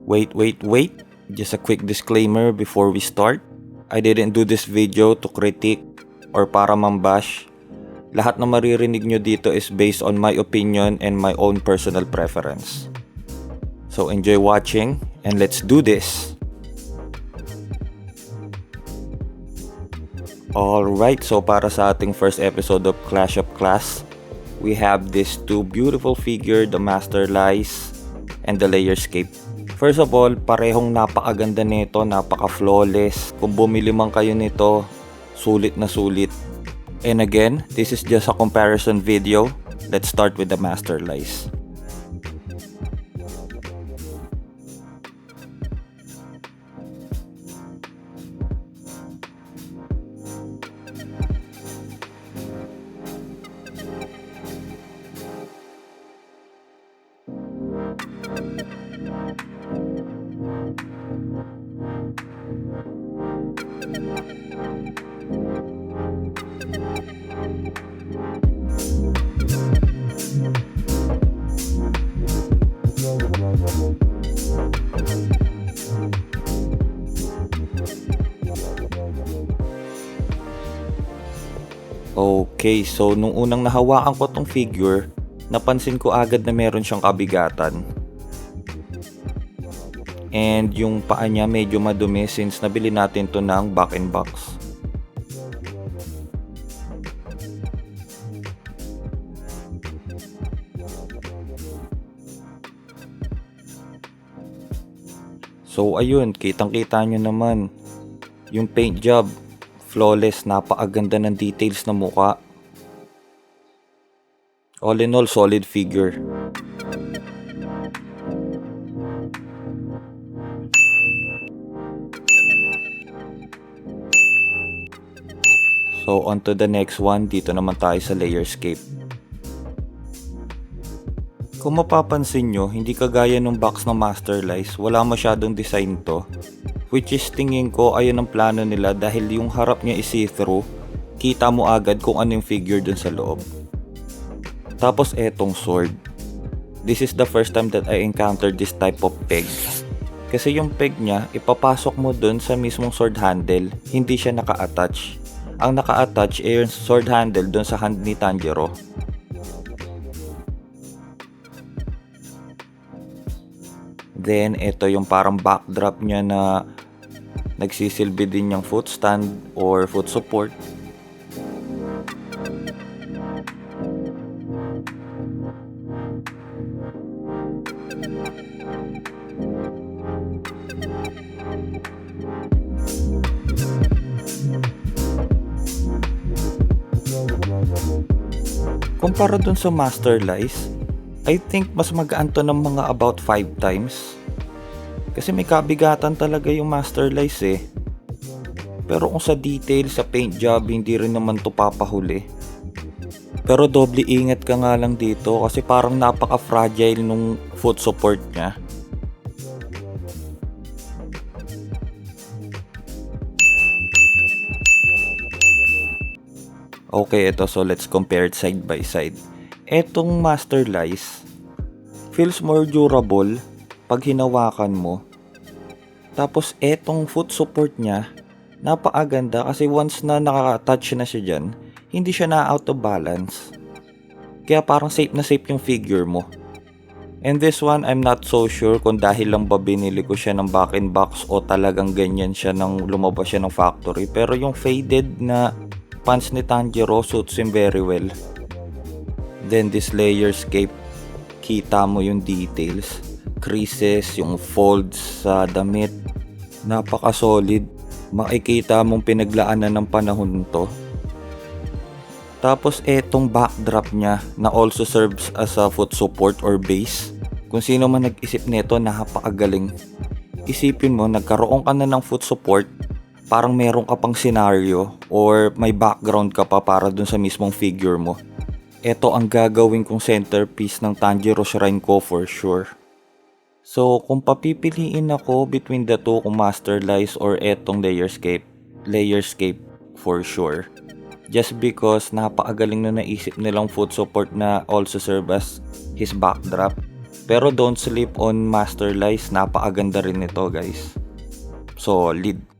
Wait. Just a quick disclaimer before we start. I didn't do this video to critique or para mambash. Lahat na maririnig nyo dito is based on my opinion and my own personal preference. So enjoy watching and let's do this! Alright, so para sa ating first episode of Clash of Class, we have these two beautiful figure, the Master Lies and the Layerscape. First of all, parehong napakaganda nito, napaka-flawless. Kung bumili man kayo nito, sulit na sulit. And again, this is just a comparison video. Let's start with the Master Lies. Okay, so nung unang nahawakan ko tong figure, napansin ko agad na meron siyang kabigatan. And yung paa niya medyo madumi since nabili natin to ng back in box. So ayun, kitang-kita nyo naman yung paint job. Flawless, napakaganda ng details ng mukha. All in all, solid figure. So on to the next one, dito naman tayo sa Layerscape. Kung mapapansin nyo, hindi kagaya ng box ng Master Lies, wala masyadong design to. Which is tingin ko ayun ang plano nila dahil yung harap niya is see-through, kita mo agad kung ano yung figure dun sa loob. Tapos etong sword. This is the first time that I encountered this type of peg. Kasi yung peg niya, ipapasok mo dun sa mismong sword handle, hindi siya naka-attach. Ang naka-attach ay yung sword handle dun sa hand ni Tanjiro. Then ito yung parang backdrop niya na nagsisilbi din yung foot stand or foot support. Kumpara dun sa Master Lies, I think mas magaan to ng mga about 5 times. Kasi may kabigatan talaga yung Master Lies eh. Pero kung sa detail, sa paint job, hindi rin naman to papahuli. Pero doble ingat ka nga lang dito kasi parang napaka-fragile nung foot support niya. Okay, ito, so let's compare it side by side. Etong Master Lies feels more durable pag hinawakan mo. Tapos etong foot support niya, napakaganda kasi once na nakaka-touch na siya dyan, hindi siya na out of balance. Kaya parang safe na safe yung figure mo. And this one, I'm not so sure kung dahil lang ba binili ko siya ng back in box o talagang ganyan siya nang lumabas siya ng factory. Pero yung faded na pants ni Tanjiro suits him very well. Then this Layerscape, kita mo yung details, creases, yung folds sa damit, napaka-solid. Makikita mong pinaglaanan ng panahon to. Tapos etong backdrop niya na also serves as a foot support or base. Kung sino man nag-isip nito, napakagaling. Isipin mo, nagkaroon ka na ng foot support, parang meron ka pang scenario or may background ka pa para dun sa mismong figure mo. Ito ang gagawin kong centerpiece ng Tanjiro Shrine ko for sure. So kung papipiliin ako between the two, kung Master Lies or etong Layerscape for sure. Just because napakagaling na naisip nilang foot support na also serve as his backdrop. Pero don't sleep on Master Lice, napakaganda rin nito guys. Solid.